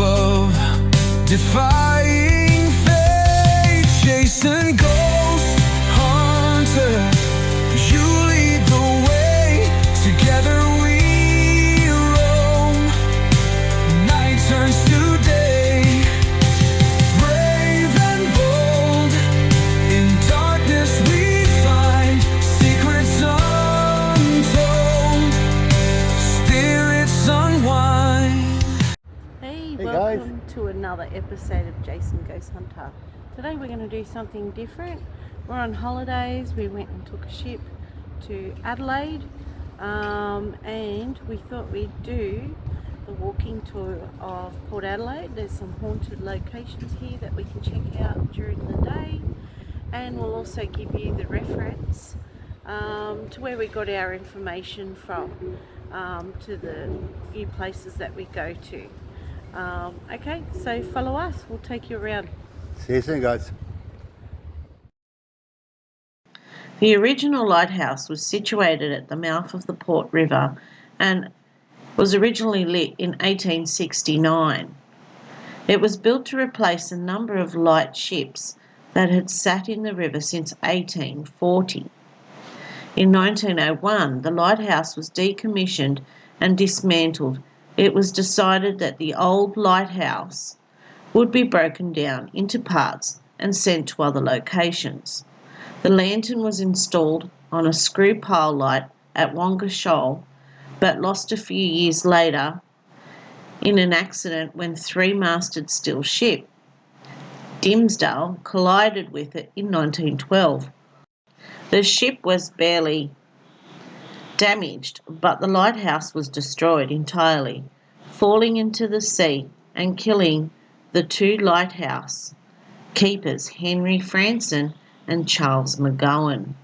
above, defying fate, chasing ghosts, hunter. You lead the way, together we roam. Night turns to day, brave and bold. In darkness we find secrets untold, spirits unwind. Hey, Hey, welcome to another episode of Jason Ghost Hunter. Today we're going to do something different. We're on holidays. We went and took a ship to Adelaide, and we thought we'd do the walking tour of Port Adelaide. There's some haunted locations here that we can check out during the day, and we'll also give you the reference to where we got our information from, to the few places that we go to. Okay, so follow us, we'll take you around. See you soon, guys. The original lighthouse was situated at the mouth of the Port River and was originally lit in 1869. It was built to replace a number of light ships that had sat in the river since 1840. In 1901, the lighthouse was decommissioned and dismantled. It was decided that the old lighthouse would be broken down into parts and sent to other locations. The lantern was installed on a screw pile light at Wonga Shoal, but lost a few years later in an accident when three-masted steel ship, Dimsdale, collided with it in 1912. The ship was barely damaged, but the lighthouse was destroyed entirely, falling into the sea and killing the two lighthouse keepers, Henry Franson and Charles McGowan.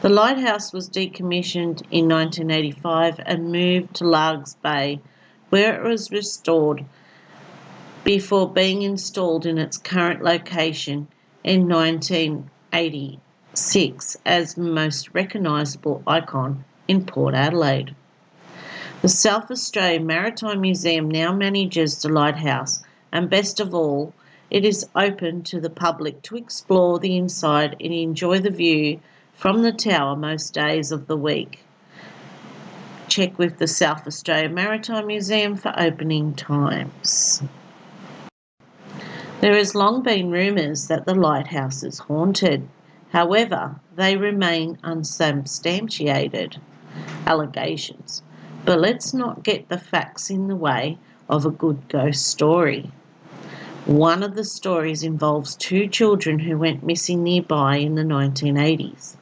The lighthouse was decommissioned in 1985 and moved to Largs Bay, where it was restored before being installed in its current location in 1986 as the most recognisable icon in Port Adelaide. The South Australian Maritime Museum now manages the lighthouse, and best of all, it is open to the public to explore the inside and enjoy the view from the tower most days of the week. Check with the South Australian Maritime Museum for opening times. There has long been rumours that the lighthouse is haunted. However, they remain unsubstantiated allegations. But let's not get the facts in the way of a good ghost story. One of the stories involves two children who went missing nearby in the 1980s.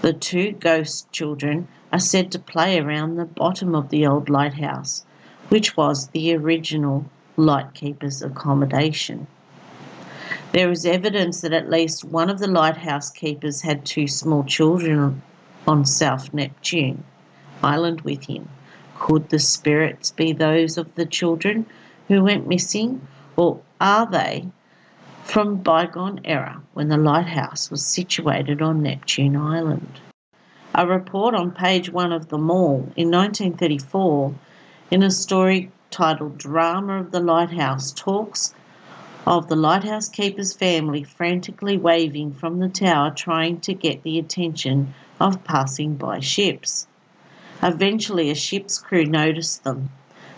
The two ghost children are said to play around the bottom of the old lighthouse, which was the original lightkeeper's accommodation. There is evidence that at least one of the lighthouse keepers had two small children on South Neptune Island with him. Could the spirits be those of the children who went missing, or are they from bygone era when the lighthouse was situated on Neptune Island? A report on page 1 of the Mall in 1934, in a story titled Drama of the Lighthouse, talks of the lighthouse keeper's family frantically waving from the tower trying to get the attention of passing by ships. Eventually a ship's crew noticed them,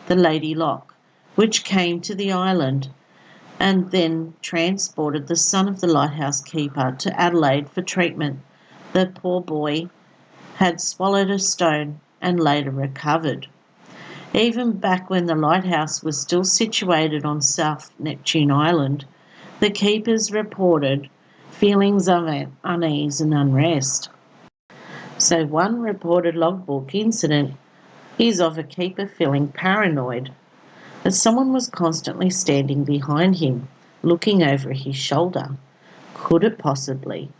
the Lady Lock, which came to the island and then transported the son of the lighthouse keeper to Adelaide for treatment. The poor boy had swallowed a stone and later recovered. Even back when the lighthouse was still situated on South Neptune Island, the keepers reported feelings of unease and unrest. So one reported logbook incident is of a keeper feeling paranoid that someone was constantly standing behind him, looking over his shoulder. Could it possibly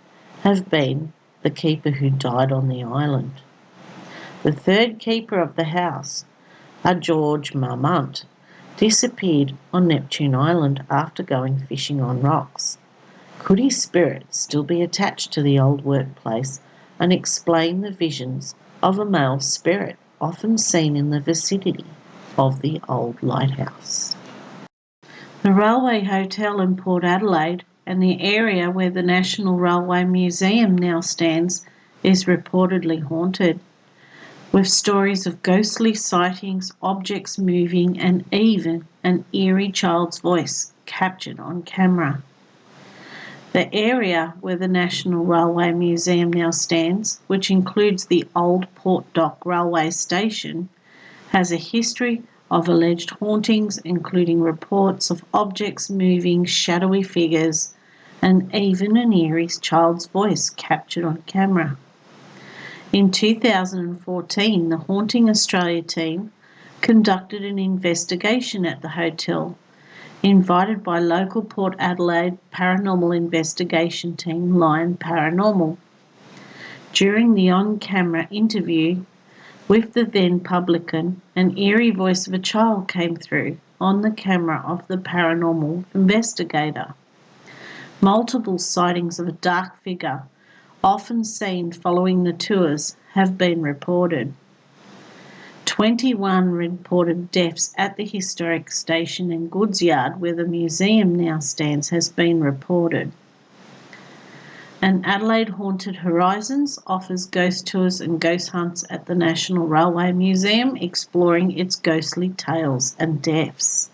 have been the keeper who died on the island? The third keeper of the house, a George Marmont, disappeared on Neptune Island after going fishing on rocks. Could his spirit still be attached to the old workplace and explain the visions of a male spirit often seen in the vicinity? of the old lighthouse. The Railway Hotel in Port Adelaide and the area where the National Railway Museum now stands is reportedly haunted, with stories of ghostly sightings, objects moving, and even an eerie child's voice captured on camera. The area where the National Railway Museum now stands, which includes the old Port Dock Railway Station, has a history of alleged hauntings, including reports of objects moving, shadowy figures, and even an eerie child's voice captured on camera. In 2014, the Haunting Australia team conducted an investigation at the hotel, invited by local Port Adelaide paranormal investigation team Lion Paranormal. During the on-camera interview with the then publican, an eerie voice of a child came through on the camera of the paranormal investigator. Multiple sightings of a dark figure, often seen following the tours, have been reported. 21 reported deaths at the historic station and goods yard where the museum now stands has been reported. And Adelaide Haunted Horizons offers ghost tours and ghost hunts at the National Railway Museum, exploring its ghostly tales and deaths.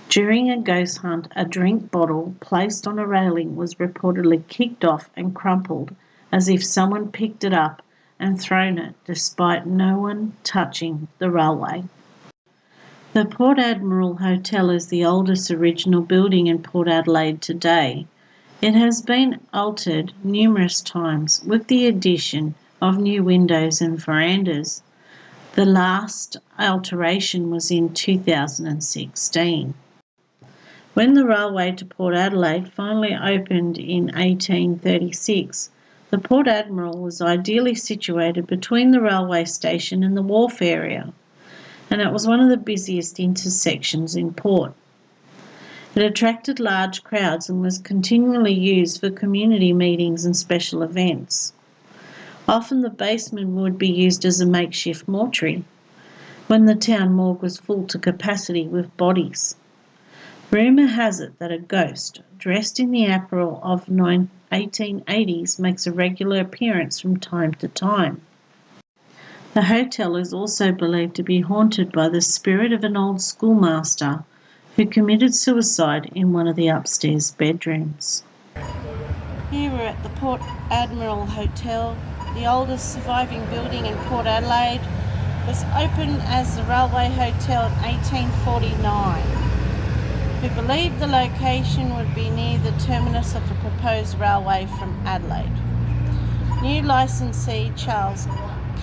During a ghost hunt, a drink bottle placed on a railing was reportedly kicked off and crumpled as if someone picked it up and thrown it, despite no one touching the railway. The Port Admiral Hotel is the oldest original building in Port Adelaide today. It has been altered numerous times with the addition of new windows and verandas. The last alteration was in 2016. When the railway to Port Adelaide finally opened in 1836, the Port Admiral was ideally situated between the railway station and the wharf area, and it was one of the busiest intersections in port. It attracted large crowds and was continually used for community meetings and special events. Often the basement would be used as a makeshift mortuary when the town morgue was full to capacity with bodies. Rumour has it that a ghost, dressed in the apparel of 1880s, makes a regular appearance from time to time. The hotel is also believed to be haunted by the spirit of an old schoolmaster who committed suicide in one of the upstairs bedrooms. Here we're at the Port Admiral Hotel, the oldest surviving building in Port Adelaide. It was opened as the Railway Hotel in 1849. We believed the location would be near the terminus of a proposed railway from Adelaide. New licensee Charles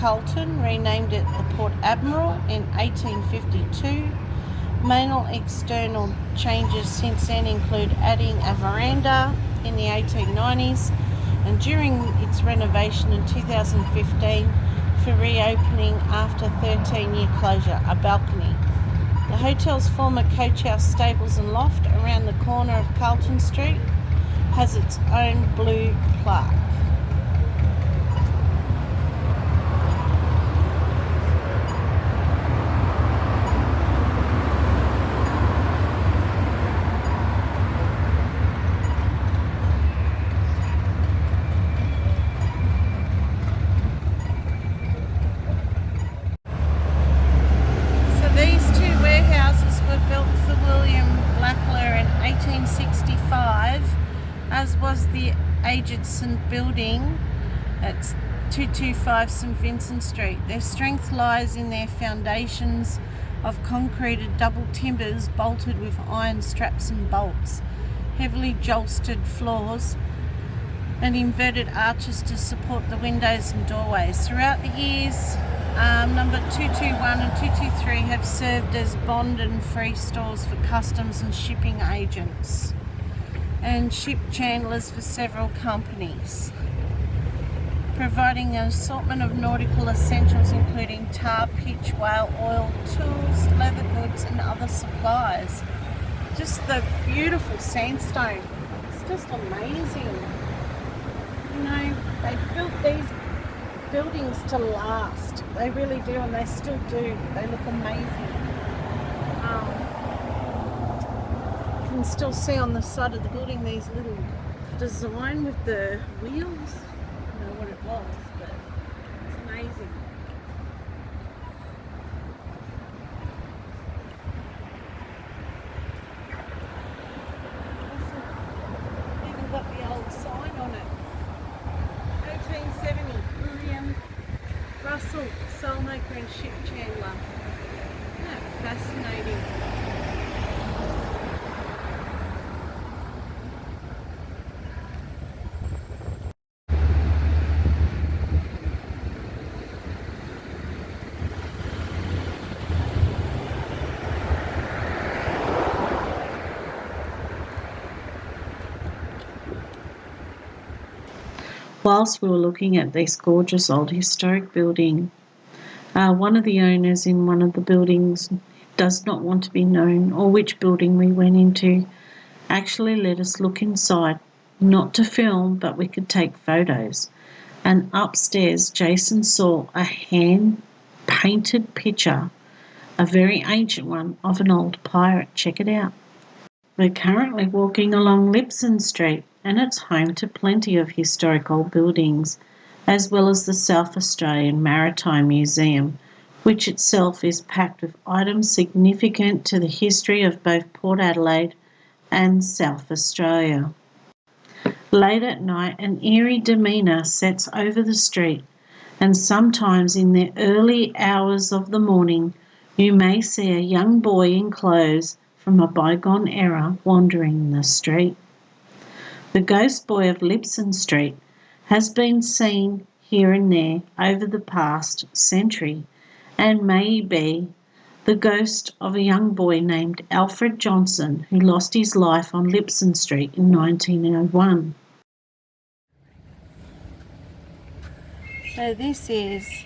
Carlton renamed it the Port Admiral in 1852. Main external changes since then include adding a veranda in the 1890s and during its renovation in 2015 for reopening after 13-year closure, a balcony. The hotel's former coach house, stables and loft around the corner of Carlton Street has its own blue plaque. As was the Ageson building at 225 St Vincent Street. Their strength lies in their foundations of concreted double timbers bolted with iron straps and bolts, heavily jolstered floors and inverted arches to support the windows and doorways. Throughout the years, number 221 and 223 have served as bond and free stores for customs and shipping agents and ship chandlers for several companies, providing an assortment of nautical essentials including tar, pitch, whale oil, tools, leather goods and other supplies. Just the beautiful sandstone, it's just amazing. You know, they built these buildings to last. They really do, and they still do. They look amazing. You can still see on the side of the building these little design with the wheels. I don't know what it was, but it's amazing. Even got the old sign on it. 1870, William Russell, sailmaker and ship chandler. Isn't that fascinating? Whilst we were looking at this gorgeous old historic building, one of the owners in one of the buildings does not want to be known or which building we went into, actually let us look inside, not to film, but we could take photos. And upstairs, Jason saw a hand-painted picture, a very ancient one, of an old pirate. Check it out. We're currently walking along Lipson Street, and it's home to plenty of historic old buildings, as well as the South Australian Maritime Museum, which itself is packed with items significant to the history of both Port Adelaide and South Australia. Late at night, an eerie demeanour sets over the street, and sometimes in the early hours of the morning you may see a young boy in clothes from a bygone era wandering the street. The ghost boy of Lipson Street has been seen here and there over the past century, and may be the ghost of a young boy named Alfred Johnson who lost his life on Lipson Street in 1901. So this is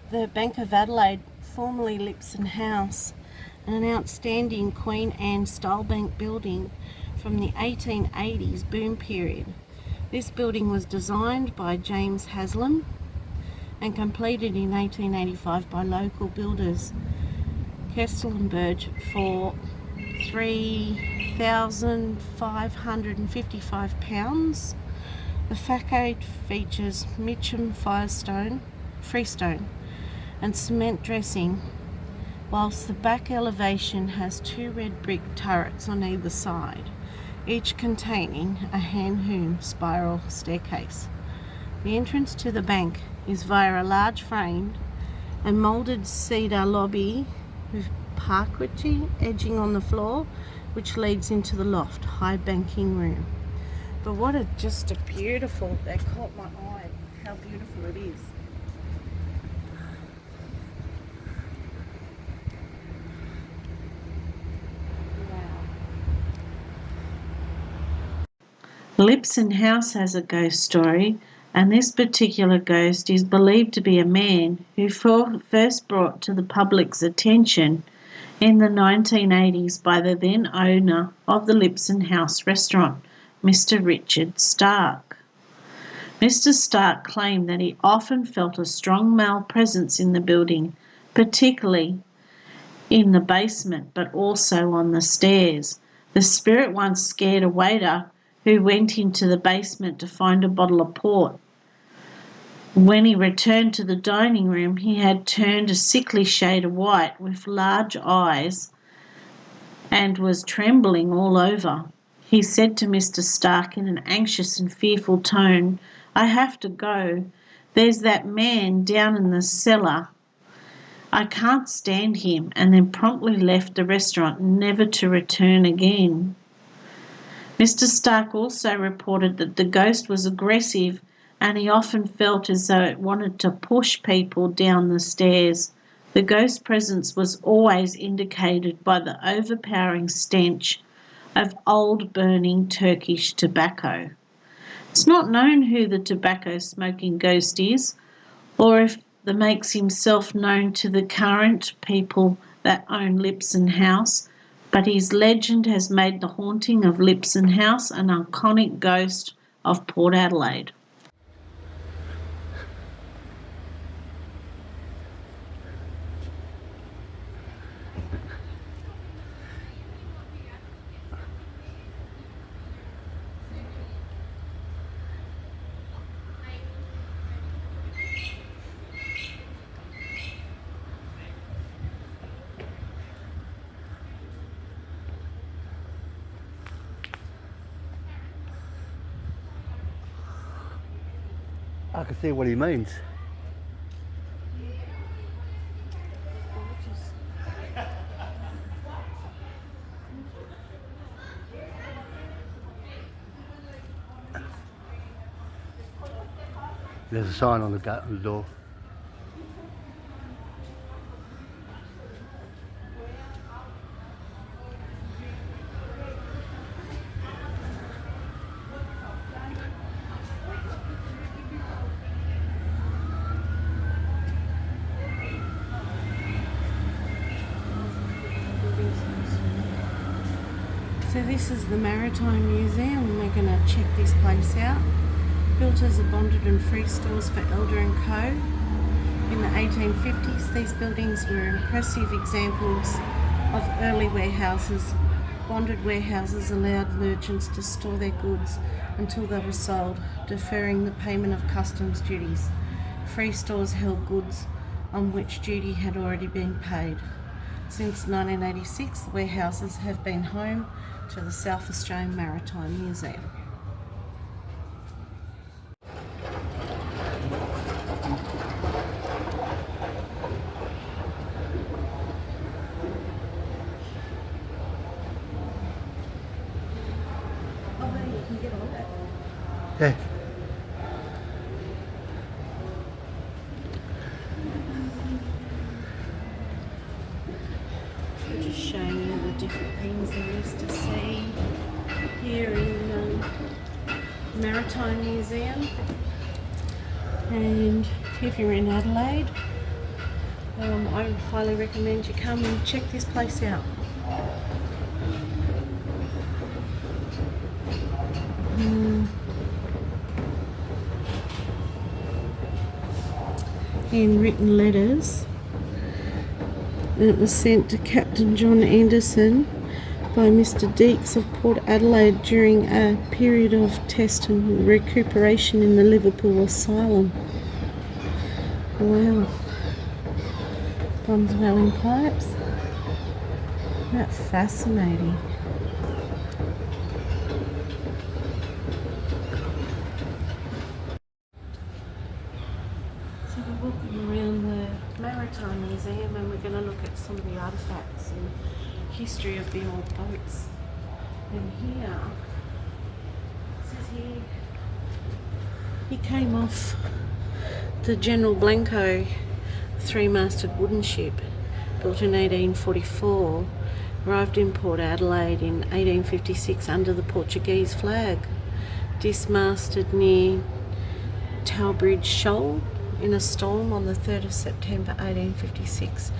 the Bank of Adelaide, formerly Lipson House, an outstanding Queen Anne style bank building from the 1880s boom period. This building was designed by James Haslam and completed in 1885 by local builders Kestellenberg for £3,555. The facade features Mitcham freestone and cement dressing, whilst the back elevation has two red brick turrets on either side, each containing a hand-hewn spiral staircase. The entrance to the bank is via a large framed and moulded cedar lobby with parquetry edging on the floor, which leads into the loft, high banking room. But what a just a beautiful, they caught my eye, how beautiful it is. Lipson House has a ghost story, and this particular ghost is believed to be a man who first brought to the public's attention in the 1980s by the then owner of the Lipson House restaurant, Mr. Richard Stark. Mr. Stark claimed that he often felt a strong male presence in the building, particularly in the basement, but also on the stairs. The spirit once scared a waiter who went into the basement to find a bottle of port. When he returned to the dining room, he had turned a sickly shade of white with large eyes and was trembling all over. He said to Mr. Stark in an anxious and fearful tone, "I have to go. There's that man down in the cellar. I can't stand him," and then promptly left the restaurant, never to return again. Mr. Stark also reported that the ghost was aggressive and he often felt as though it wanted to push people down the stairs. The ghost presence was always indicated by the overpowering stench of old burning Turkish tobacco. It's not known who the tobacco smoking ghost is, or if that makes himself known to the current people that own Lipson House, but his legend has made the haunting of Lipson House an iconic ghost of Port Adelaide. I can see what he means. There's a sign on the gate, on the door. So this is the Maritime Museum. We're going to check this place out. Built as a bonded and free stores for Elder & Co. In the 1850s, these buildings were impressive examples of early warehouses. Bonded warehouses allowed merchants to store their goods until they were sold, deferring the payment of customs duties. Free stores held goods on which duty had already been paid. Since 1986, the warehouses have been home to the South Australian Maritime Museum. Yeah. I'm just showing you the different things there is to see here in the Maritime Museum. And if you're in Adelaide, I highly recommend you come and check this place out. In written letters, it was sent to Captain John Anderson by Mr. Deeks of Port Adelaide during a period of test and recuperation in the Liverpool Asylum. Wow. Bronze dwelling pipes. That's fascinating. So we're walking around the Maritime Museum and we're going to look at some of the artefacts and history of the old boats. And here, it says here, he came off the General Blanco three-masted wooden ship built in 1844, arrived in Port Adelaide in 1856 under the Portuguese flag, dismasted near Towbridge Shoal in a storm on the 3rd of September 1856,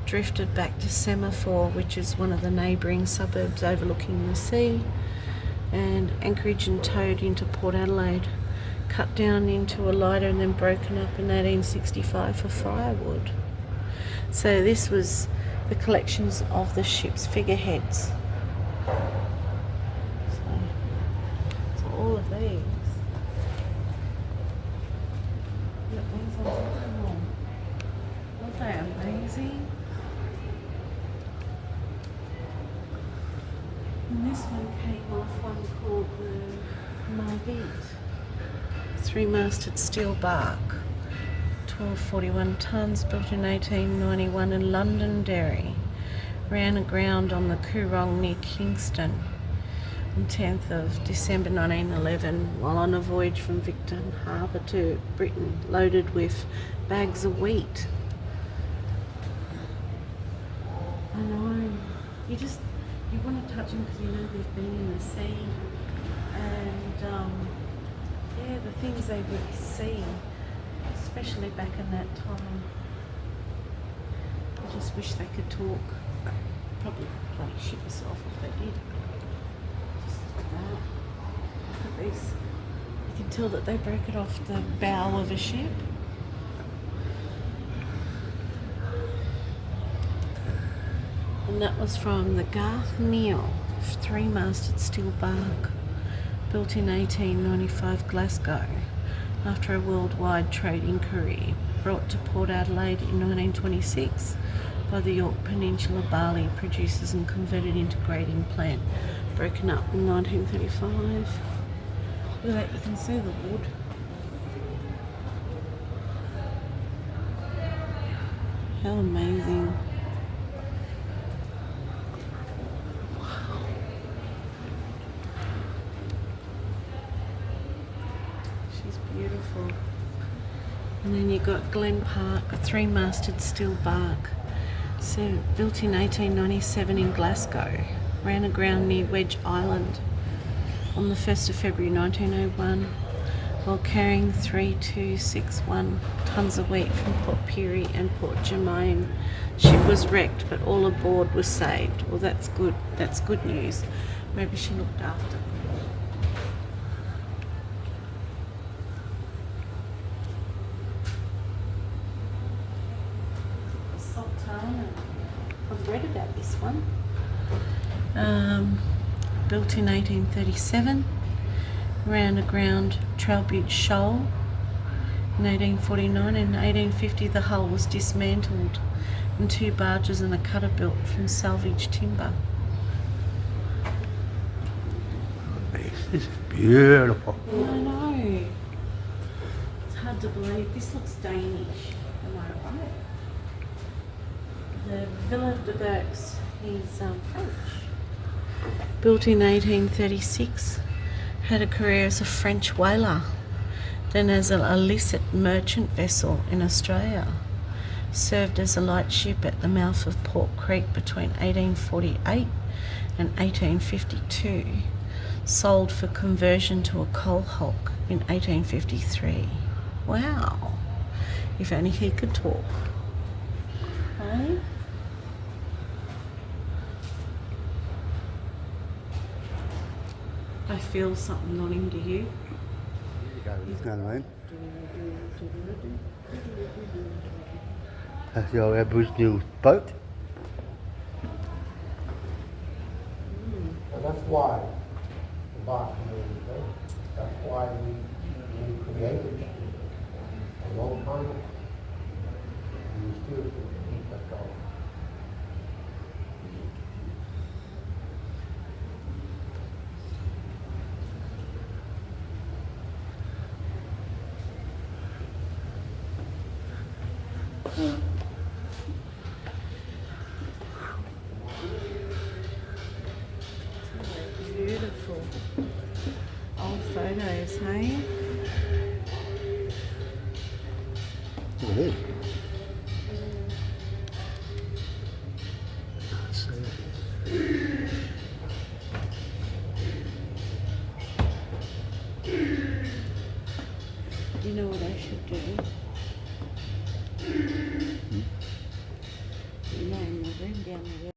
drifted back to Semaphore, which is one of the neighbouring suburbs overlooking the sea, and anchorage and towed into Port Adelaide, cut down into a lighter and then broken up in 1865 for firewood. So this was the collections of the ship's figureheads. So all of these. Look, these ones are cool. Aren't they amazing? And this one came off one called the Margate. Three-masted steel bark, 1241 tonnes, built in 1891 in Londonderry. Ran aground on the Coorong near Kingston on 10th of December 1911 while on a voyage from Victon Harbour to Britain, loaded with bags of wheat. I know. You want to touch them because you know they've been in the sea. And yeah, the things they would see, especially back in that time. I just wish they could talk. Probably bloody shit yourself if they did. Just like that. Look at these. You can tell that they broke it off the bow of a ship. And that was from the Garth Neil, three-masted steel bark, built in 1895 Glasgow, after a worldwide trade inquiry, brought to Port Adelaide in 1926 by the York Peninsula barley producers and converted into grading plant, broken up in 1935. Look at that, you can see the wood. How amazing. She's beautiful. And then you've got Glen Park, a 3-masted steel bark. So built in 1897 in Glasgow. Ran aground near Wedge Island on the 1st of February 1901 while carrying 3261 tonnes of wheat from Port Pirie and Port Germain. Ship was wrecked, but all aboard was saved. Well, that's good. That's good news. Maybe she looked after. Sultana. I've read about this one. Built in 1837. Ran aground Trowbridge Shoal in 1849. In 1850 the hull was dismantled and 2 barges and a cutter built from salvaged timber. This is beautiful. Yeah, I know. It's hard to believe. This looks Danish, am I right? The Villa de Berks is French. Built in 1836. Had a career as a French whaler, then as an illicit merchant vessel in Australia. Served as a lightship at the mouth of Port Creek between 1848 and 1852. Sold for conversion to a coal hulk in 1853. Wow. If only he could talk. Hey? I feel something on him, do you? You know what I mean? That's your Aboriginal boat. And that's why the bark community goes. That's why we created it a long time ago. And we still keep that going. Beautiful. Old photos, hey? Look at this. You know what I should do? You know, in my room down there.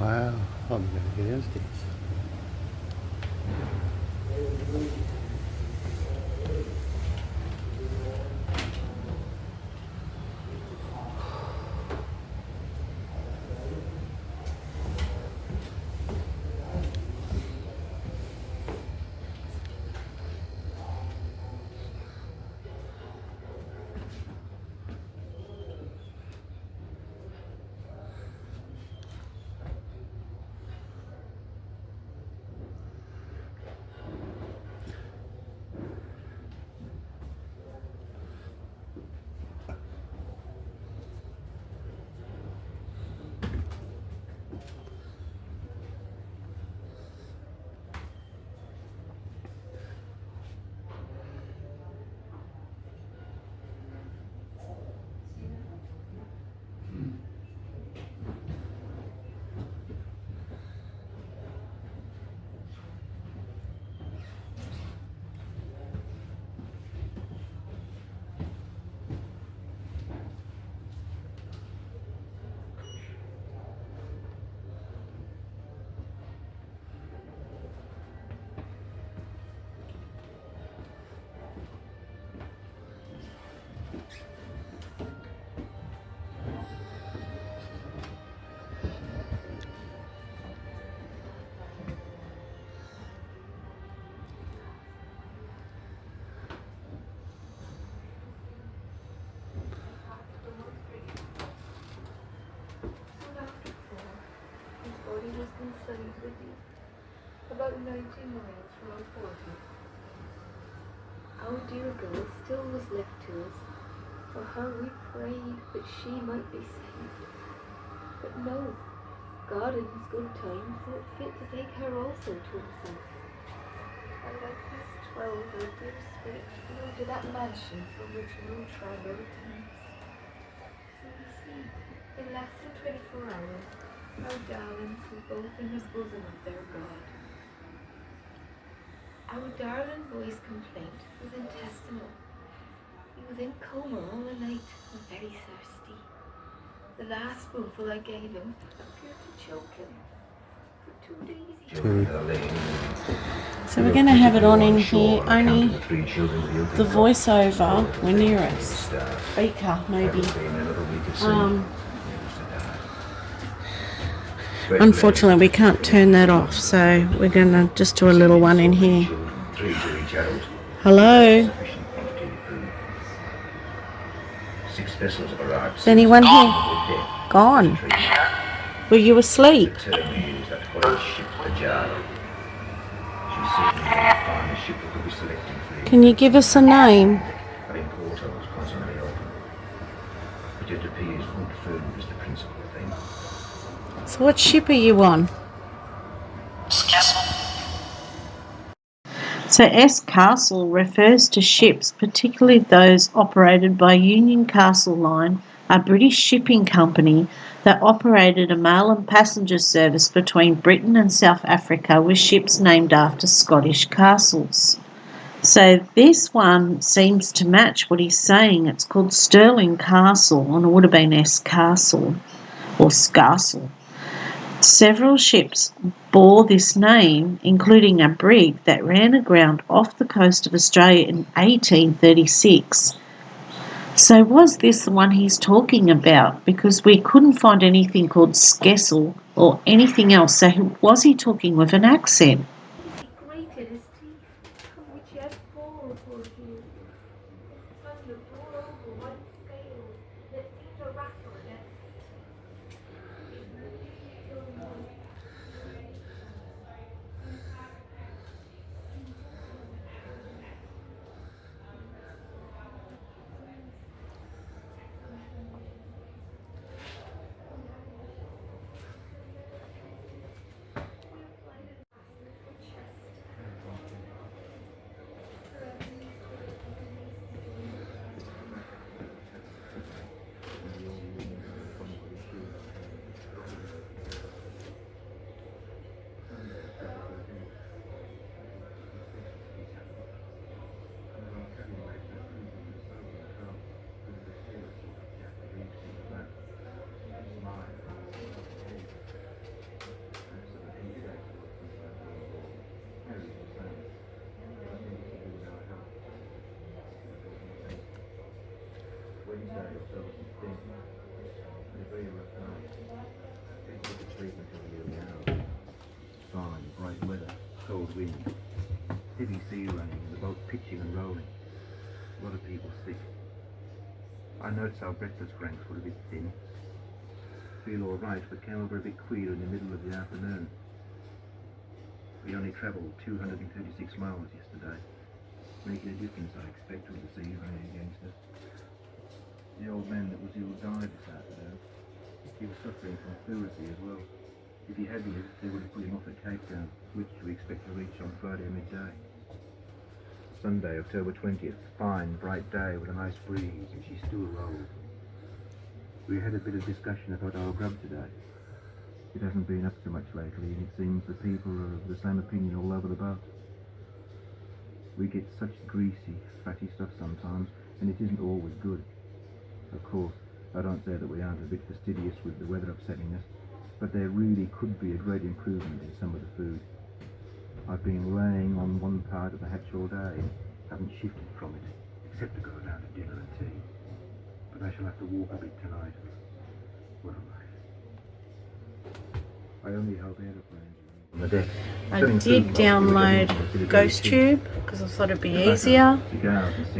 Wow, I'm going to go downstairs. His body was consigned with you, about 90 miles from our port. Our dear girl still was left to us. For her we prayed that she might be saved. But no, God in his good time thought fit to take her also to himself. And like this 12, our dear spirit flew to that mansion from which no traveller returns. So you see, in less than 24 hours, our darlings were both in the bosom of their God. Our darling boy's complaint was intestinal. He was in coma all the night and very thirsty. The last spoonful I gave him appeared to choke him. For 2 days he So we're going to have it on in here, only the voiceover when near us. Speaker, maybe. Unfortunately, we can't turn that off, so we're going to just do a little one in here. Hello? Is anyone here? Gone. Were you asleep? Can you give us a name? So what ship are you on? So S Castle refers to ships, particularly those operated by Union Castle Line, a British shipping company that operated a mail and passenger service between Britain and South Africa with ships named after Scottish castles. So this one seems to match what he's saying. It's called Stirling Castle, and it would have been S Castle or Scarsel. Several ships bore this name, including a brig that ran aground off the coast of Australia in 1836. So was this the one he's talking about? Because we couldn't find anything called Skessel or anything else. So was he talking with an accent? He grated his teeth, from which he had four, poor dear. His tongue looked all over white scales that seemed to rattle against his teeth. His really still voice. October 16th. A very rough night. Didn't get to sleep until the early hours. Fine, bright weather, cold wind, heavy sea running, and the boat pitching and rolling. A lot of people sick. I noticed our breakfast ranks were a bit thin. Feel all right, but came over a bit queer in the middle of the afternoon. We only travelled 236 miles yesterday, making a difference, I expect, with the sea running against us. The old man that was ill died this afternoon. He was suffering from pleurisy as well. If he had lived, they would have put him off at Cape Town, which we expect to reach on Friday midday. Sunday, October 20th, fine, bright day with a nice breeze, and she still rolled. We had a bit of discussion about our grub today. It hasn't been up so much lately, and it seems the people are of the same opinion all over the boat. We get such greasy, fatty stuff sometimes, and it isn't always good. Of course, I don't say that we aren't a bit fastidious with the weather upsetting us, but there really could be a great improvement in some of the food. I've been laying on one part of the hatch all day and haven't shifted from it, except to go down to dinner and tea. But I shall have to walk a bit tonight. What a life. I only hope aeroplanes are on the deck. I did download GhostTube because I thought it'd be easier,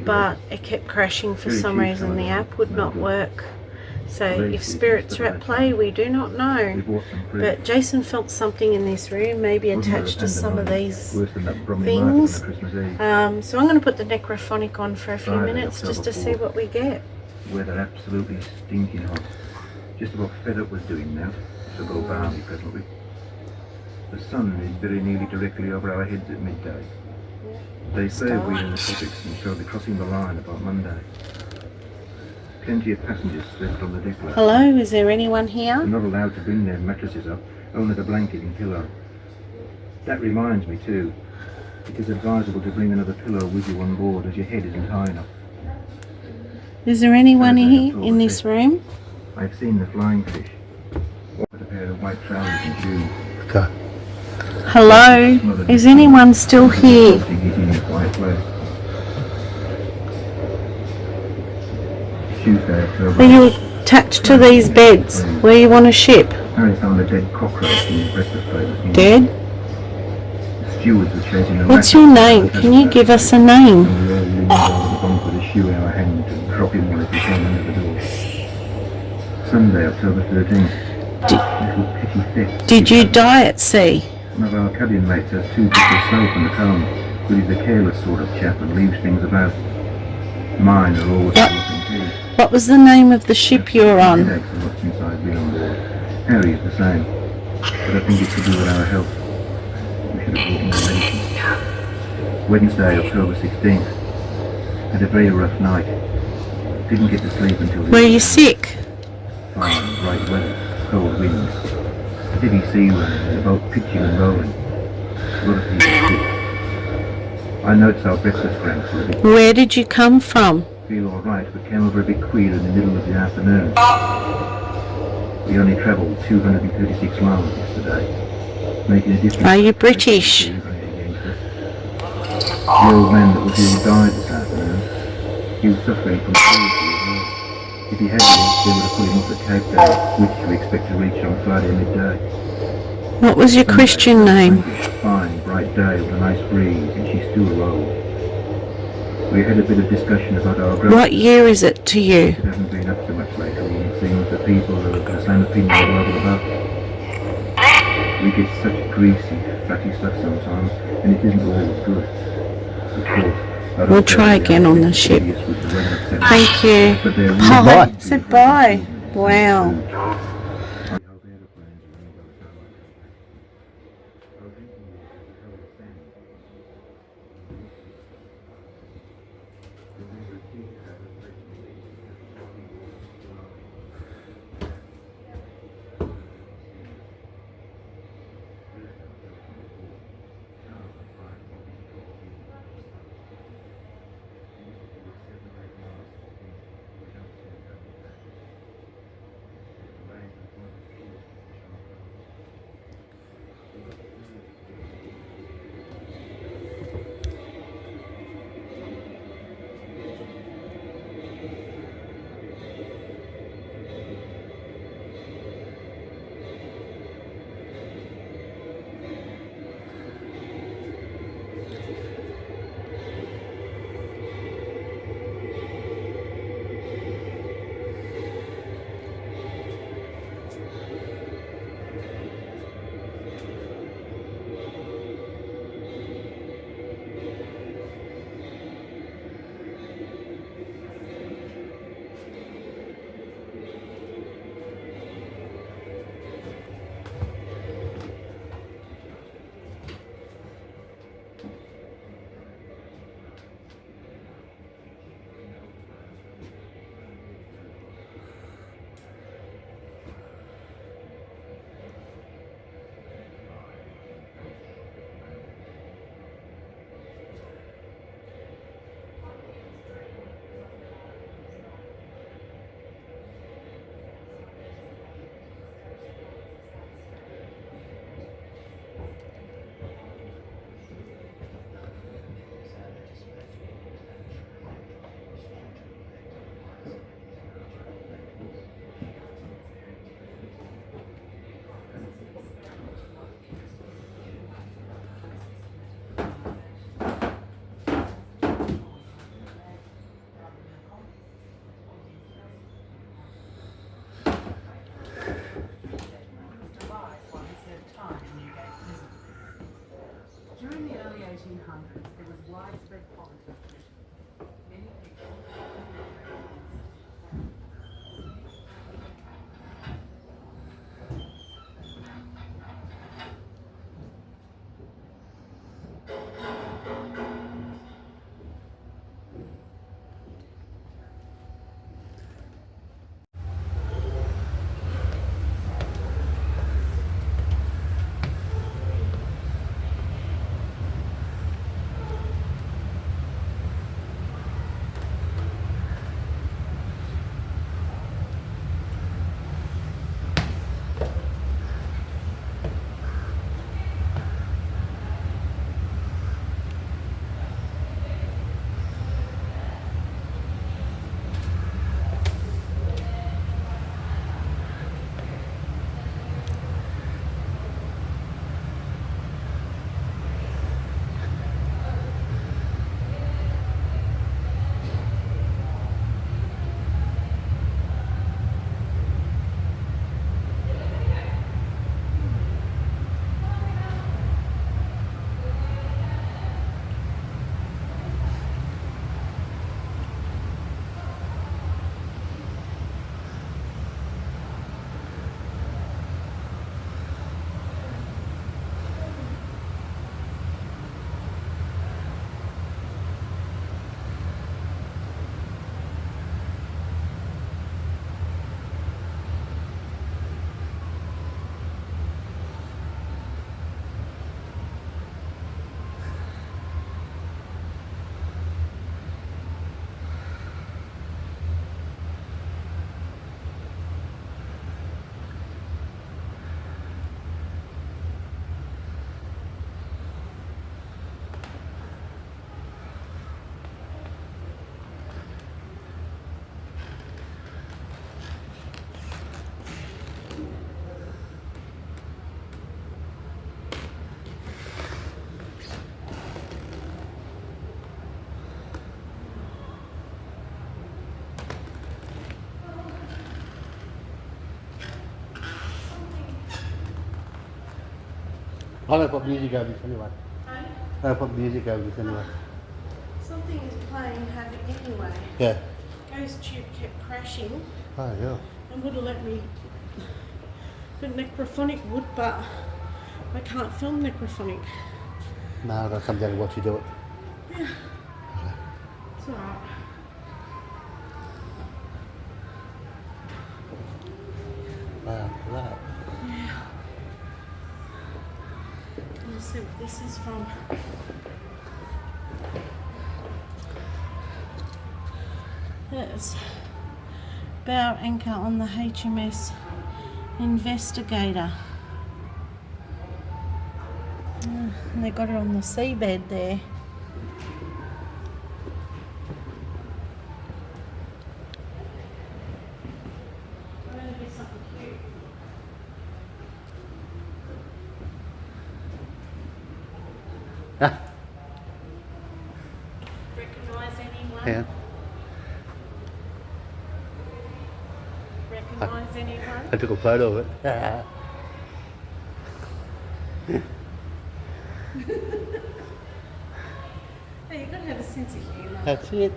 but it kept crashing for some reason. The app would not work. So if spirits are at play, we do not know. But Jason felt something in this room, maybe attached to some of these things. So I'm going to put the necrophonic on for a few minutes just to see what we get. Weather absolutely stinking hot. Just about fed up with doing that. Shall go balmy presently. The sun is very nearly directly over our heads at midday. They say we're in the tropics and shall be crossing the line about Monday. Plenty of passengers slept on the deck last Hello, night. is there anyone They're here? not allowed to bring their mattresses up, only the blanket and pillow. That reminds me too, it is advisable to bring another pillow with you on board as your head isn't high enough. Is there anyone here in this room? I've seen the flying fish. With a pair of white trousers and shoes. Okay. Hello, is anyone still here? Tuesday, October. Are you attached to these beds where you want a ship? Harry found a dead cockroach in his breakfast plate this morning. Dead? The stewards were chasing a What's rat your out name? of the Can you give us a name? And we all leaned over the bunk with a shoe in our hand to drop him while he came under the door. Sunday, October 13th. Little petty theft. Did you die at sea? One of our cabin mates has 2 bits of soap in the comb, but he's a careless sort of chap and leaves things about. Mine are always What? looking too. What was the name of the ship you were on? Headaches a lot since I've been on board. Harry is the same, but I think it's to do with our health. We should have brought more medicine. Wednesday, October 16th. Had a very rough night. Didn't get to sleep until Were you sick? fine, bright weather, cold winds, heavy sea running, and the boat pitching and rolling. A lot of people sick. I noticed our breakfast ranks were a bit. Where did you come from? Feel all right, but came over a bit queer in the middle of the afternoon. We only travelled 236 miles yesterday, making a difference. Are you British? The old man that was ill died this afternoon. He was suffering from pleurisy as well. If he had lived, they would have put him off at Cape Town, which we expect to reach on Friday midday. What was your Christian name? Fine, bright day with a nice breeze, and she still rolled. We had a bit of discussion about our growth. What year is it to you? It hasn't been up so much lately, and it seems that people are of the same opinion all over the boat. We get such greasy, fatty stuff sometimes, and it isn't always good. Of course, I don't We'll say try that again I'm on the ship. fastidious with the weather upsetting, Thank you. but there Bye. really Said bye. Wow. I don't put music over this anyway. I don't put music over this anyway. Something is playing havoc anyway. Yeah. Ghost tube kept crashing Oh, yeah. and would have let me. But necrophonic would, but I can't film necrophonic. No, I've got to come down and watch you do it. Yeah. It's alright. Wow, that. Let's see what this is from. It's bow anchor on the HMS Investigator. And they got it on the seabed there. Recognise anyone? Yeah. Recognise anyone? I took a photo of it. Hey, you've got to have a sense of humour. That's it.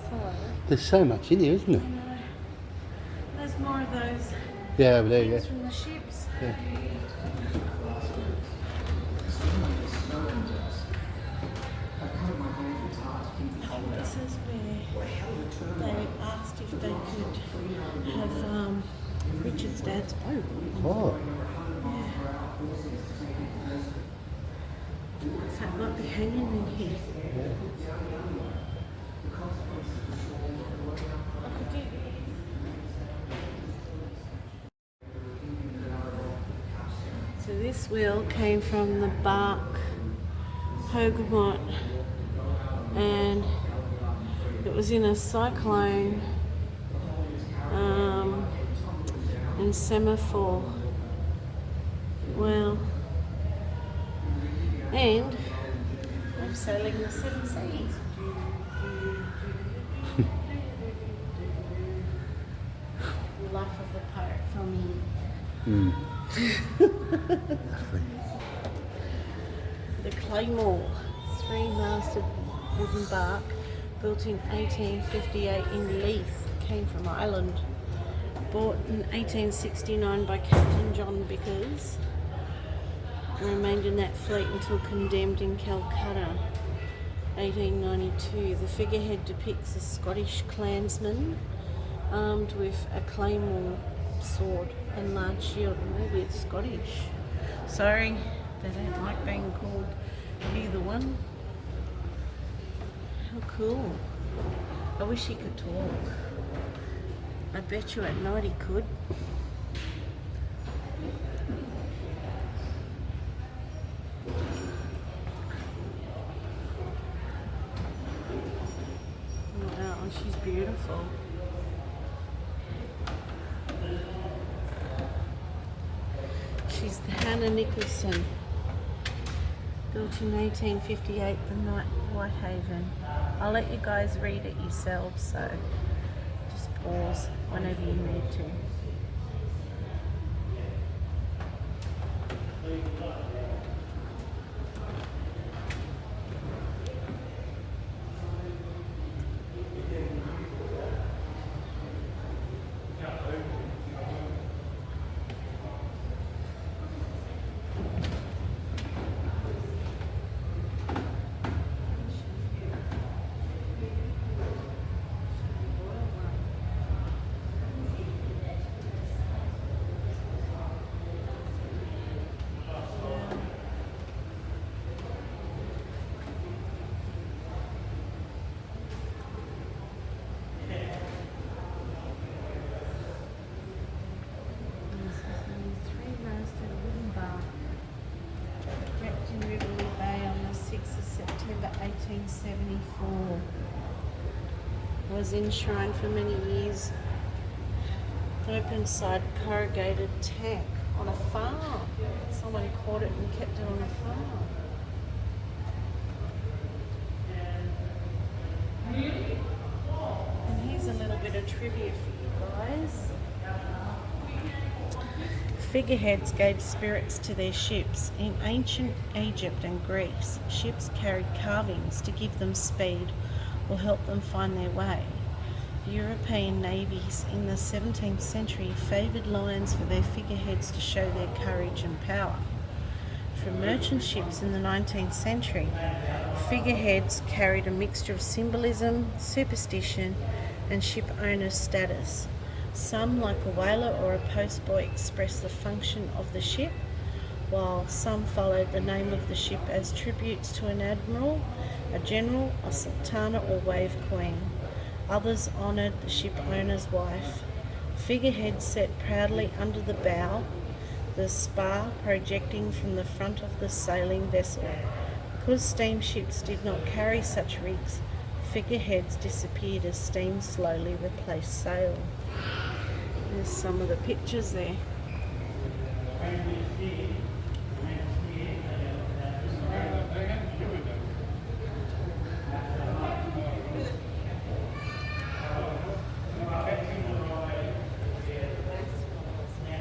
So, There's so much in here, isn't there? there's more of those Yeah, over there, yeah. things from the ships. Yeah. This is where they asked if they could have Richard's dad's boat. Oh, So it might be hanging in here. So this wheel came from the bark Hogamot, and it was in a cyclone and semaphore. Well, and I'm sailing the seven seas. Life of a pirate for me. The Claymore, 3-masted wooden bark, built in 1858 in Leith, came from Ireland. Bought in 1869 by Captain John Bickers, and remained in that fleet until condemned in Calcutta, 1892. The figurehead depicts a Scottish clansman armed with a claymore sword and large shield. Maybe it's Scottish. Sorry, they don't like being called either one. How cool. I wish he could talk. I bet you at night he could. Wow, she's beautiful. She's the Hannah Nicholson, built in 1858, the Night Whitehaven. I'll let you guys read it yourselves, so just pause whenever you need to. September 1874. Was enshrined for many years. Open side corrugated tank on a farm. Someone caught it and kept it on a farm. And here's a bit of trivia for you guys. Figureheads gave spirits to their ships. In ancient Egypt and Greece, ships carried carvings to give them speed or help them find their way. European navies in the 17th century favoured lions for their figureheads to show their courage and power. For merchant ships in the 19th century, figureheads carried a mixture of symbolism, superstition, and ship owner's status. Some, like a whaler or a postboy, expressed the function of the ship, while some followed the name of the ship as tributes to an admiral, a general, a sultana or wave queen. Others honoured the ship owner's wife. Figureheads set proudly under the bow, the spar projecting from the front of the sailing vessel. Because steamships did not carry such rigs, figureheads disappeared as steam slowly replaced sail. There's some of the pictures there.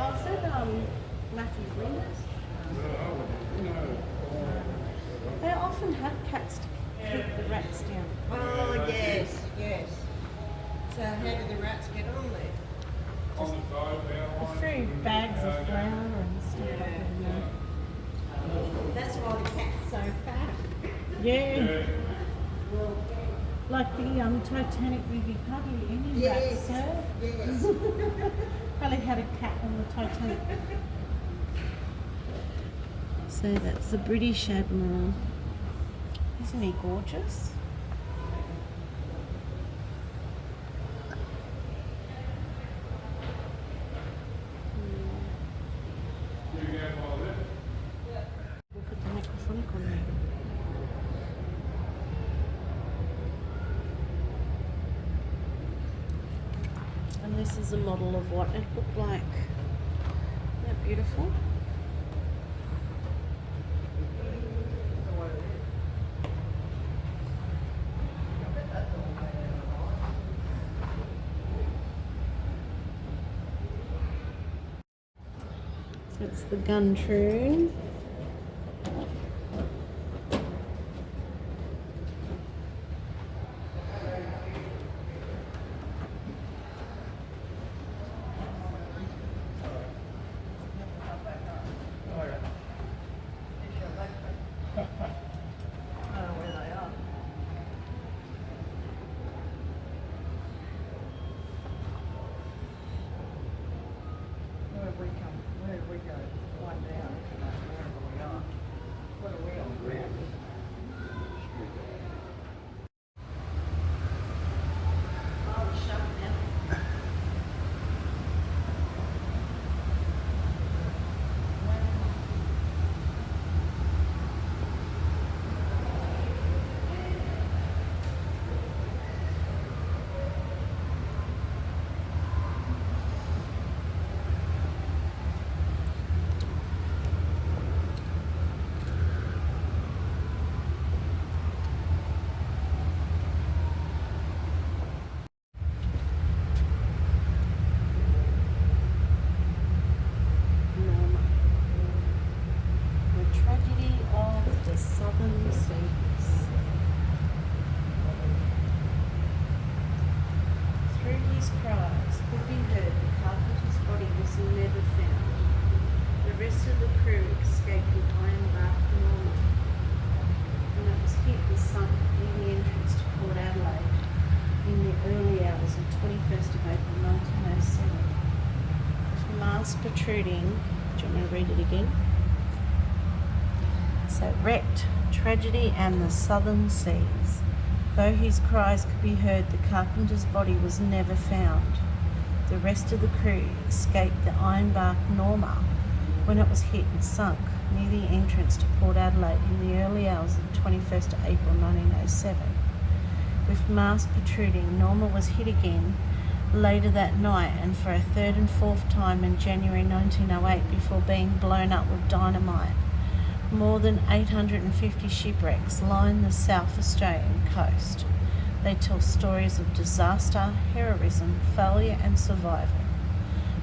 Oh, is that Matthew Flinders? They often had cats to keep the rats down. Oh, yes, yes. So how did the rats get on there? They threw bags of flour and stuff up in there. That's why the cat's so fat. Yeah. Like the Titanic movie, hardly any rats, Yes, sir. yes. Probably had a cat on the Titanic. So that's the British Admiral. Isn't he gorgeous? We'll put the microphone on there. And this is a model of what it looked like. Isn't that beautiful? So it's the gun troon. Where do we go? One down, wherever we are. What are we on? Oh, shut down. The tragedy of the southern seas. Through his cries could be heard the carpenter's body was never found. The rest of the crew escaped in ironbark Norma, and it was hit and sunk near the entrance to Port Adelaide in the early hours of 21st of April 1907. With masts protruding, do you want me to read it again? So, wrecked, tragedy and the southern seas. Though his cries could be heard, the carpenter's body was never found. The rest of the crew escaped the ironbark Norma when it was hit and sunk near the entrance to Port Adelaide in the early hours of 21st of April 1907. With mast protruding, Norma was hit again later that night and for a third and fourth time in January 1908 before being blown up with dynamite. More than 850 shipwrecks line the South Australian coast. They tell stories of disaster, heroism, failure and survival.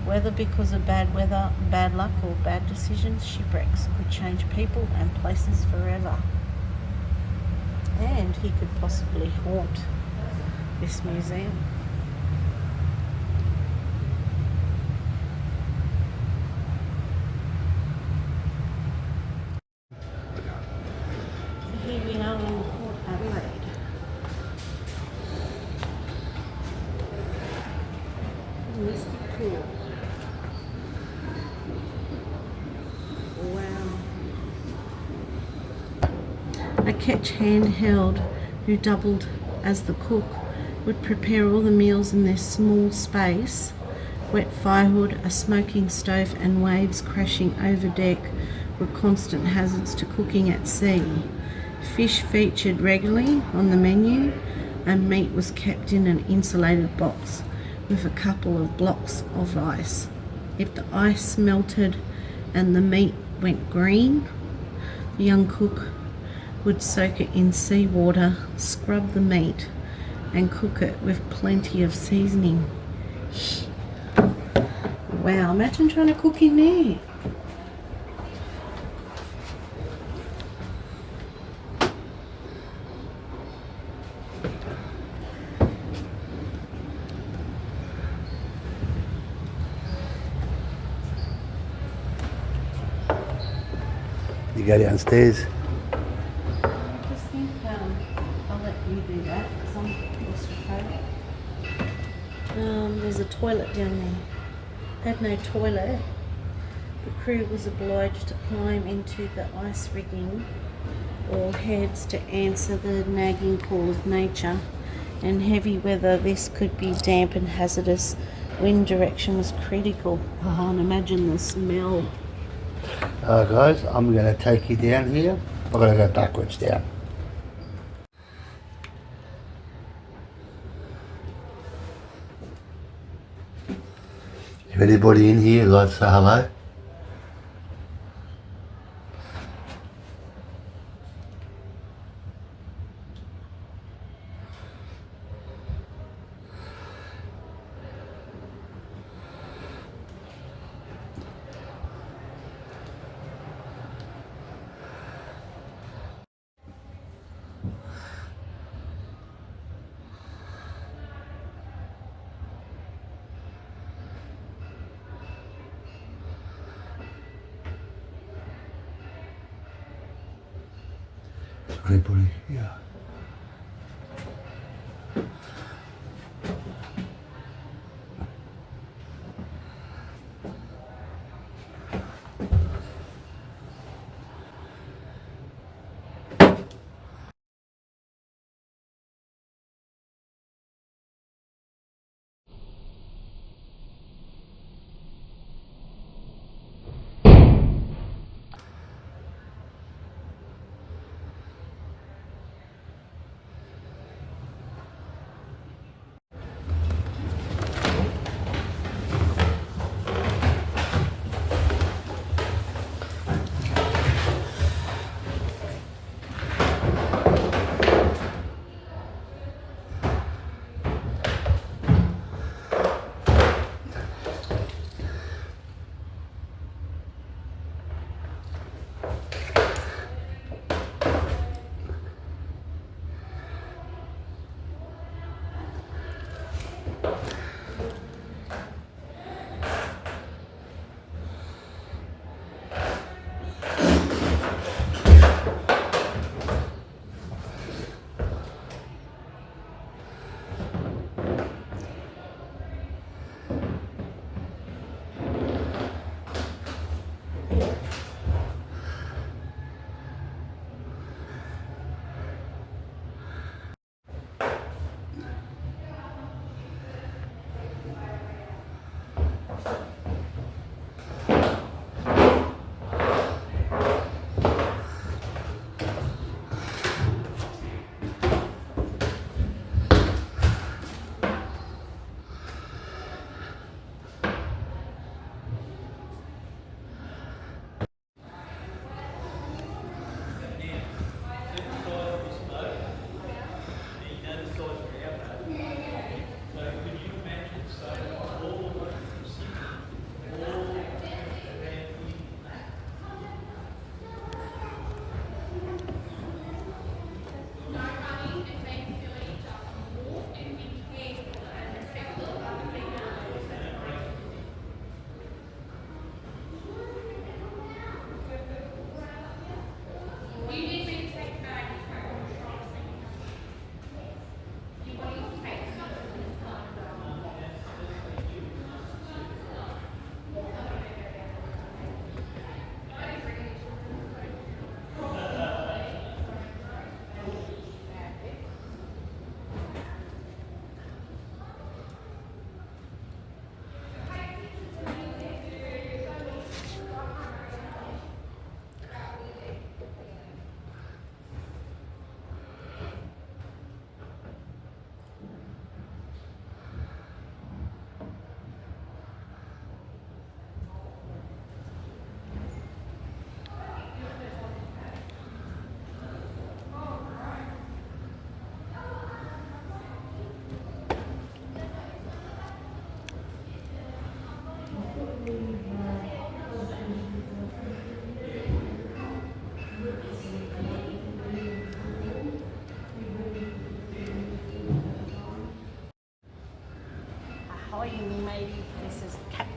Whether because of bad weather, bad luck or bad decisions, shipwrecks could change people and places forever. And he could possibly haunt this museum. Here we are in Port Adelaide. Isn't this cool? Wow. A ketch handheld who doubled as the cook would prepare all the meals in this small space. Wet firewood, a smoking stove and waves crashing over deck were constant hazards to cooking at sea. Fish featured regularly on the menu and meat was kept in an insulated box with a couple of blocks of ice. If the ice melted and the meat went green, the young cook would soak it in seawater, scrub the meat and cook it with plenty of seasoning. Wow, imagine trying to cook in there. You go downstairs. I just think I'll let you do that because I'm claustrophobic. There's a toilet down there. Had no toilet. The crew was obliged to climb into the ice rigging or heads to answer the nagging call of nature. In heavy weather, this could be damp and hazardous. Wind direction was critical. Oh, and imagine the smell. Guys, I'm going to take you down here. I've got to go backwards down. If anybody in here would like to say hello? Anybody here?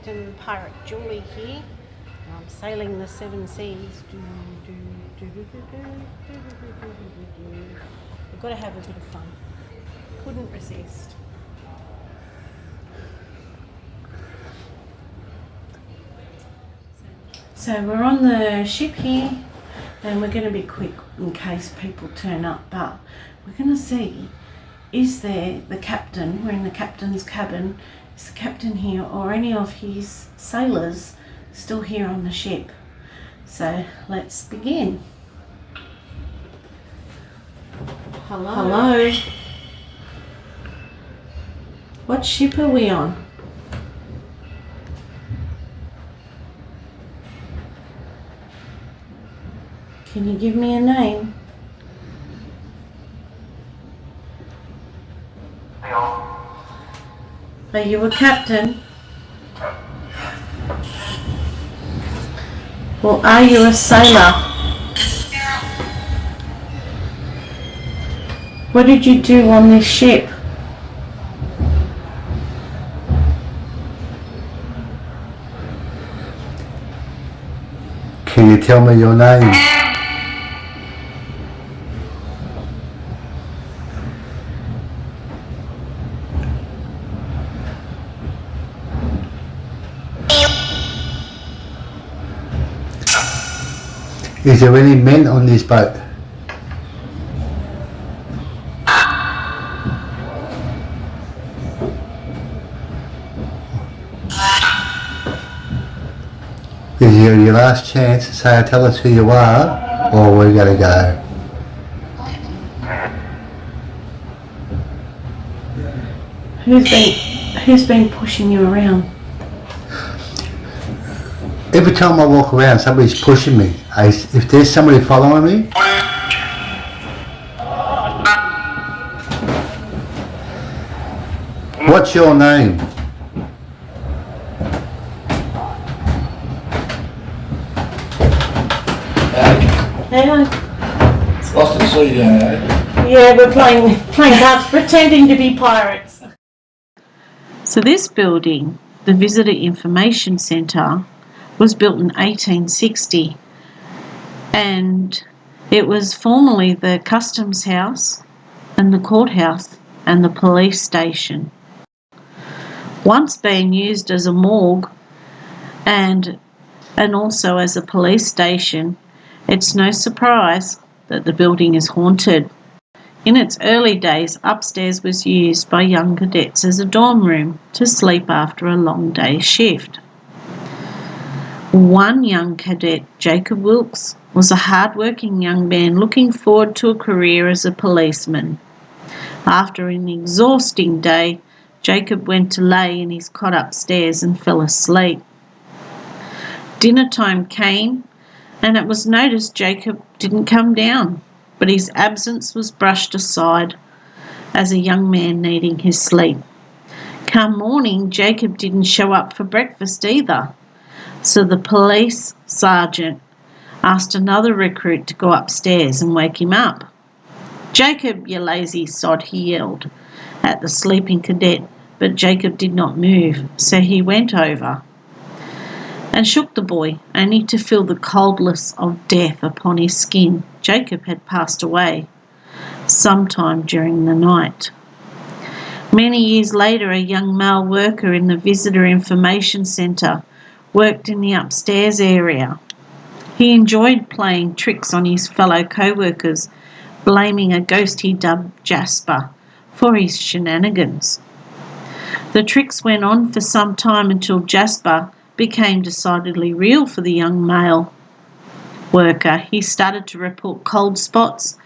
Captain Pirate Julie here. I'm sailing the seven seas. We've got to have a bit of fun. Couldn't resist. So we're on the ship here, and we're going to be quick in case people turn up, but we're going to see, is there the captain, we're in the captain's cabin, is the captain here or any of his sailors still here on the ship? So let's begin. Hello. What ship are we on? Can you give me a name? Are you a captain? Or are you a sailor? What did you do on this ship? Can you tell me your name? Is there any men on this boat? This is your last chance, so tell us who you are, or we're going to go. Who's been pushing you around? Every time I walk around, somebody's pushing me. If there's somebody following me, what's your name? Hello. Lost at sea down there. Yeah, we're playing cards, pretending to be pirates. So this building, the Visitor Information Centre, was built in 1860, and it was formerly the Customs House and the courthouse and the police station. Once being used as a morgue and also as a police station, it's no surprise that the building is haunted. In its early days, upstairs was used by young cadets as a dorm room to sleep after a long day's shift. One young cadet, Jacob Wilkes, was a hard-working young man looking forward to a career as a policeman. After an exhausting day, Jacob went to lay in his cot upstairs and fell asleep. Dinner time came, and it was noticed Jacob didn't come down, but his absence was brushed aside as a young man needing his sleep. Come morning, Jacob didn't show up for breakfast either, so the police sergeant asked another recruit to go upstairs and wake him up. "Jacob, you lazy sod," he yelled at the sleeping cadet, but Jacob did not move, so he went over and shook the boy, only to feel the coldness of death upon his skin. Jacob had passed away sometime during the night. Many years later, a young male worker in the Visitor Information Centre worked in the upstairs area. He enjoyed playing tricks on his fellow co-workers, blaming a ghost he dubbed Jasper for his shenanigans. The tricks went on for some time until Jasper became decidedly real for the young male worker. He started to report cold spots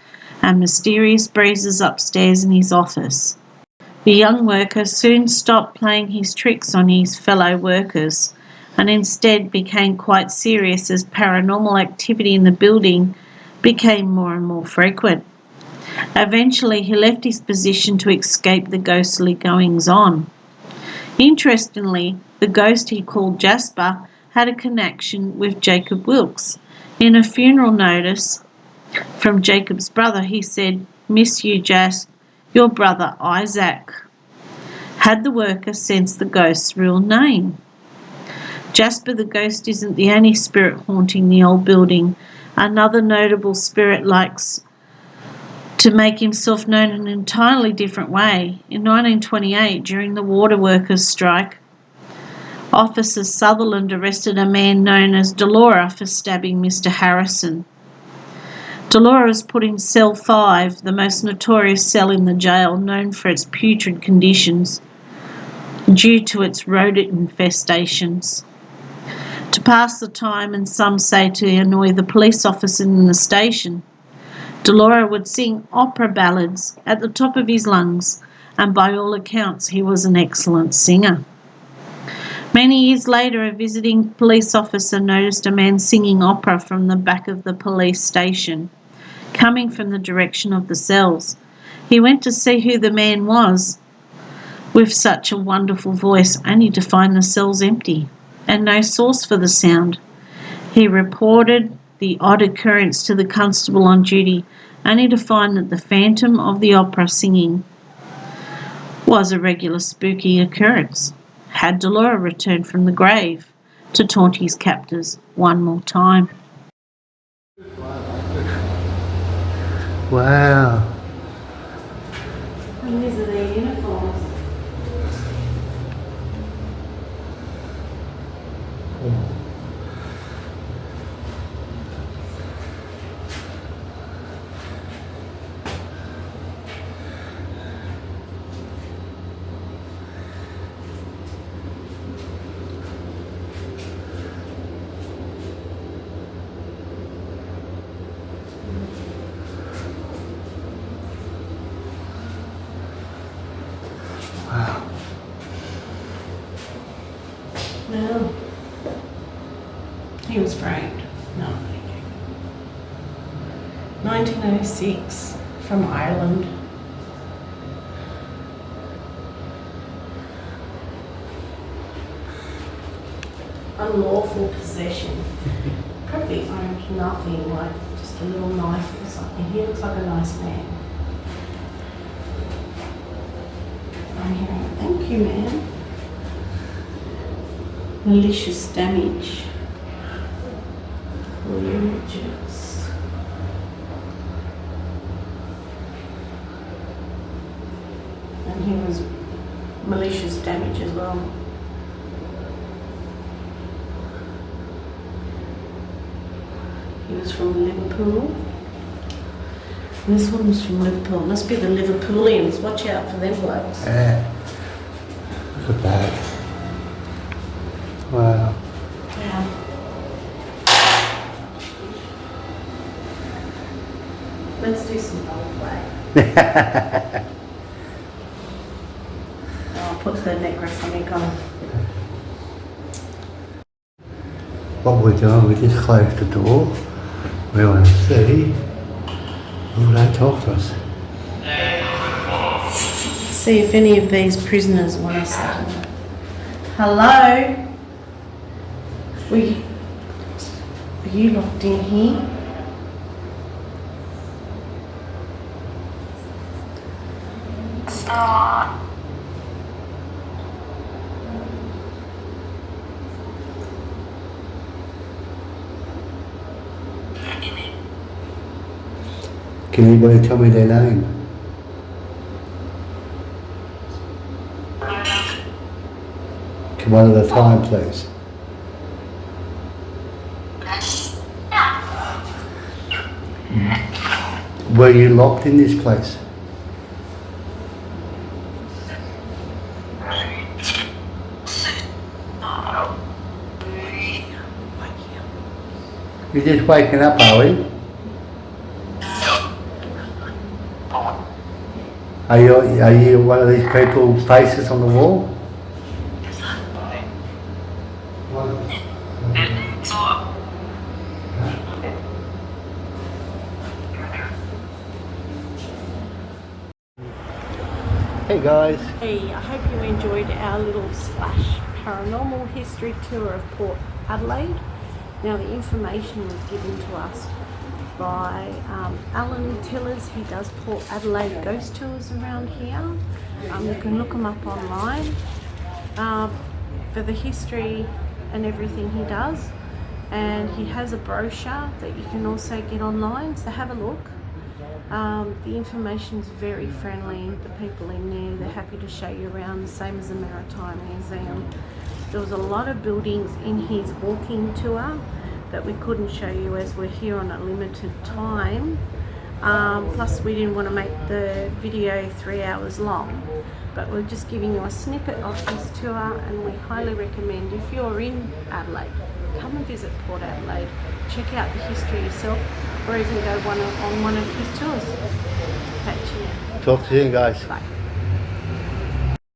and mysterious breezes upstairs in his office. The young worker soon stopped playing his tricks on his fellow workers and instead became quite serious as paranormal activity in the building became more and more frequent. Eventually, he left his position to escape the ghostly goings-on. Interestingly, the ghost he called Jasper had a connection with Jacob Wilkes. In a funeral notice from Jacob's brother, he said, "Miss you, Jas, your brother Isaac." Had the worker sensed the ghost's real name? Jasper the ghost isn't the only spirit haunting the old building. Another notable spirit likes to make himself known in an entirely different way. In 1928, during the water workers' strike, Officer Sutherland arrested a man known as Delora for stabbing Mr. Harrison. Delora was put in cell 5, the most notorious cell in the jail, known for its putrid conditions due to its rodent infestations. To pass the time, and some say to annoy the police officer in the station, Delora would sing opera ballads at the top of his lungs, and by all accounts he was an excellent singer. Many years later, a visiting police officer noticed a man singing opera from the back of the police station, coming from the direction of the cells. He went to see who the man was with such a wonderful voice, only to find the cells empty and no source for the sound. He reported the odd occurrence to the constable on duty, only to find that the phantom of the opera singing was a regular spooky occurrence. Had Delora returned from the grave to taunt his captors one more time? Wow. And these are their uniforms. Well, he was framed. No, 1906, from Ireland. Unlawful possession. Probably owned nothing, like just a little knife or something. He looks like a nice man. I'm hearing, thank you, man. Malicious damage. Images. And here was malicious damage as well. He was from Liverpool. And this one was from Liverpool. Must be the Liverpoolians. Watch out for them blokes. Yeah. Look at that. Wow. Yeah. Let's do some role play. I'll put the necrophonic on. What we're doing, we just closed the door. We want to see who they talk to us. See if any of these prisoners want to say hello. Were you locked in here? Can anybody tell me their name? Come one at a time, please. Were you locked in this place? You're just waking up, are we? Are you one of these people faces on the wall? Hey guys. Hey, I hope you enjoyed our little slash paranormal history tour of Port Adelaide. Now the information was given to us by Alan Tillers. He does Port Adelaide ghost tours around here. You can look them up online. For the history and everything he does. And he has a brochure that you can also get online, so have a look. The information is very friendly. The people in there, they're happy to show you around, the same as the Maritime Museum. There was a lot of buildings in his walking tour that we couldn't show you as we're here on a limited time. Plus we didn't want to make the video 3 hours long, but we're just giving you a snippet of his tour, and we highly recommend, if you're in Adelaide, come and visit Port Adelaide, check out the history yourself, or even go on one of his tours. Catch you. Talk to you guys. Bye.